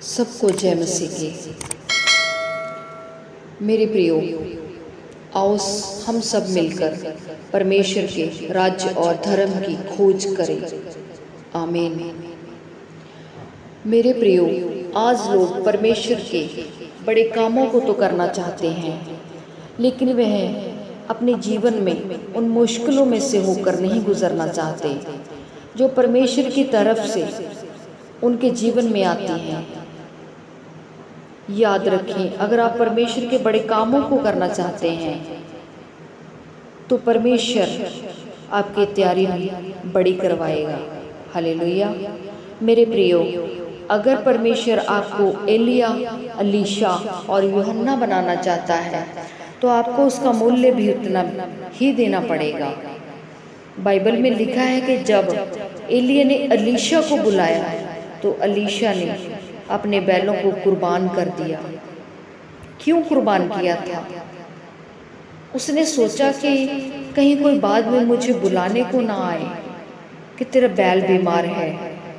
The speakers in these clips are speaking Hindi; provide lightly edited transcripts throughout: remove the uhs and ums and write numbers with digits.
सबको जय मसीह की। मेरे प्रियो, आओ हम सब मिलकर परमेश्वर के राज्य और धर्म की खोज करें। आमीन। मेरे प्रियो, आज लोग परमेश्वर के बड़े कामों को तो करना चाहते हैं, लेकिन वह अपने जीवन में उन मुश्किलों में से होकर नहीं गुजरना चाहते जो परमेश्वर की तरफ से उनके जीवन में आती हैं। याद रखें, अगर आप परमेश्वर के बड़े कामों को करना चाहते हैं तो परमेश्वर आपकी तैयारी बड़ी करवाएगा। हालेलुया। मेरे प्रियो, अगर परमेश्वर आपको एलिया, अलीशा और यूहन्ना बनाना चाहता है तो आपको उसका मूल्य भी उतना ही देना पड़ेगा। बाइबल में लिखा है कि जब एलिया ने अलीशा को बुलाया तो अलीशा ने अपने बैलों को कुर्बान कर दिया। क्यों कुर्बान किया था? उसने सोचा कि कहीं कोई बाद में मुझे बुलाने को ना आए कि तेरा बैल बीमार है,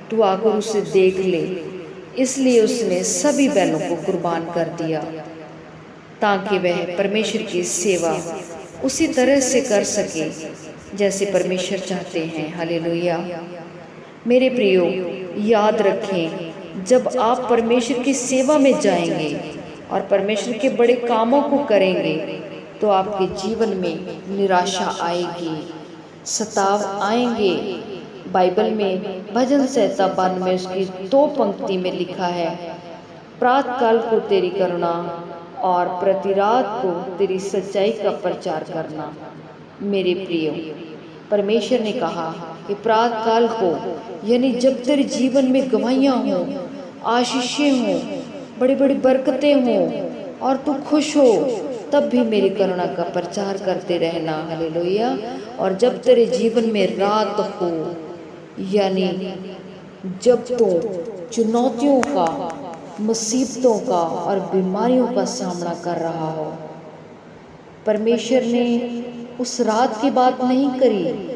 तू आकर उसे देख ले। इसलिए उसने सभी बैलों को कुर्बान कर दिया ताकि वह परमेश्वर की सेवा उसी तरह से कर सके जैसे परमेश्वर चाहते हैं। हालेलुया। मेरे प्रियो, याद रखें, जब आप परमेश्वर की सेवा में जाएंगे और परमेश्वर के बड़े कामों को करेंगे तो आपके जीवन में निराशा आएगी, सताव आएंगे। बाइबल में भजन संहिता 92 में उसकी 2 पंक्ति में लिखा है, प्रातः काल को तेरी करुणा और प्रति रात को तेरी सच्चाई का प्रचार करना। मेरे प्रियो, परमेश्वर ने कहा कि प्रातः काल को, यानी जब तेरे जीवन में गवाहियाँ हों, आशीषें हों, बड़ी बड़ी बरकतें हों और तू खुश हो, तब भी मेरी करुणा का प्रचार करते रहना। हालेलुया। और जब तेरे जीवन में रात हो, यानी जब तू चुनौतियों का, मुसीबतों का और बीमारियों का सामना कर रहा हो, परमेश्वर ने उस रात की बात नहीं करी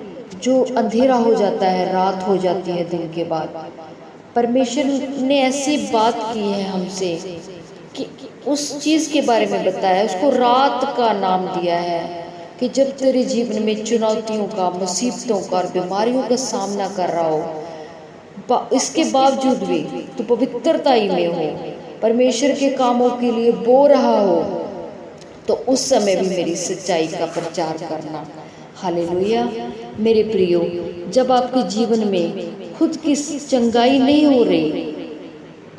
जो अंधेरा हो जाता है, रात हो जाती है दिन के बाद। परमेश्वर ने ऐसी बात की है हमसे कि उस चीज़ के बारे में बताया, उसको रात का नाम दिया है कि जब तेरे जीवन में चुनौतियों का, मुसीबतों का और बीमारियों का सामना कर रहा हो, इसके बावजूद भी तो पवित्रता ही में हो, परमेश्वर के कामों के लिए बो रहा हो, तो उस समय भी मेरी सच्चाई का प्रचार करना। हालेलुया। मेरे प्रियो, जब आपके जीवन में खुद की चंगाई नहीं हो रही,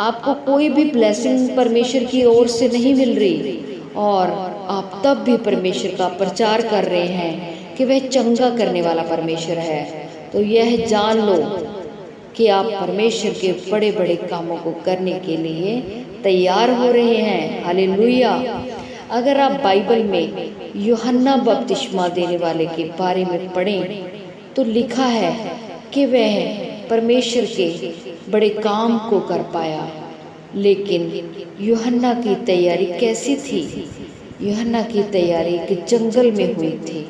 आपको कोई भी ब्लेसिंग परमेश्वर की ओर से नहीं मिल रही और आप तब भी परमेश्वर का प्रचार कर रहे हैं कि वह चंगा करने वाला परमेश्वर है, तो यह जान लो कि आप परमेश्वर के बड़े बड़े कामों को करने के लिए तैयार हो रहे हैं। हालेलुया। अगर आप बाइबल में यूहन्ना बपतिस्मा देने वाले के बारे में पढ़ें तो लिखा है कि वह परमेश्वर के बड़े काम को कर पाया, लेकिन यूहन्ना की तैयारी कैसी थी? यूहन्ना की तैयारी एक जंगल में हुई थी,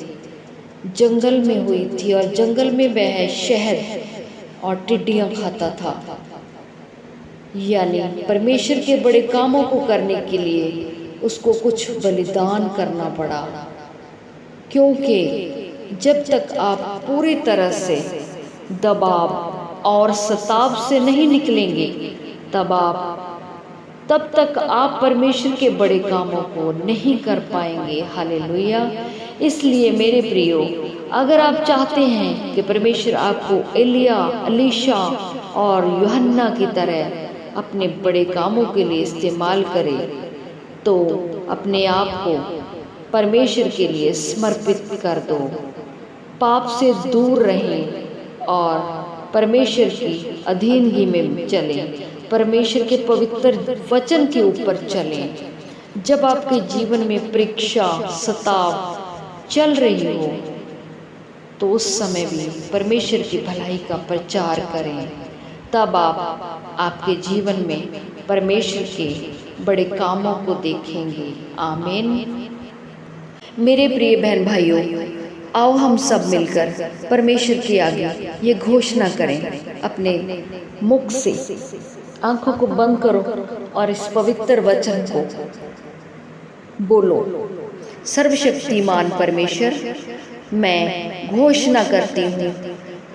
जंगल में हुई थी और जंगल में वह शहद और टिड्डियाँ खाता था। यानी परमेश्वर के बड़े कामों को करने के लिए उसको कुछ बलिदान करना पड़ा, क्योंकि जब तक आप पूरी तरह से दबाव और सताव से नहीं निकलेंगे तब तक आप परमेश्वर के बड़े कामों को नहीं कर पाएंगे। हालेलुया। इसलिए मेरे प्रियो, अगर आप चाहते हैं कि परमेश्वर आपको एलिया, अलीशा और यूहन्ना की तरह अपने बड़े कामों के लिए इस्तेमाल करे, तो अपने आप को परमेश्वर के लिए समर्पित कर दो, पाप से दूर रहें और परमेश्वर की अधीनगी में चलें, परमेश्वर के पवित्र वचन के ऊपर चलें। जब आपके जीवन में परीक्षा, सताव चल रही हो तो उस समय भी परमेश्वर की भलाई का प्रचार करें, तब आप आपके जीवन में परमेश्वर के बड़े कामों को देखेंगे। आमीन। मेरे प्रिय बहन भाइयों, आओ हम सब मिलकर परमेश्वर के आगे ये घोषणा करें अपने मुख से आंखों को बंद करो और इस पवित्र वचन को बोलो। सर्वशक्तिमान परमेश्वर, मैं घोषणा करती हूँ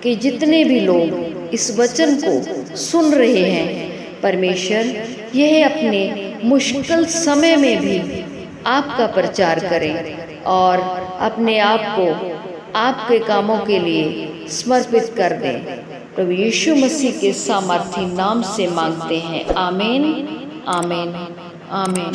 कि जितने भी लोग इस वचन को सुन रहे हैं परमेश्वर, यह अपने मुश्किल समय में भी आपका प्रचार करें और अपने आप को आपके कामों के लिए समर्पित कर दें। प्रभु यीशु मसीह के सामर्थी नाम से मांगते हैं, आमीन, आमीन, आमीन।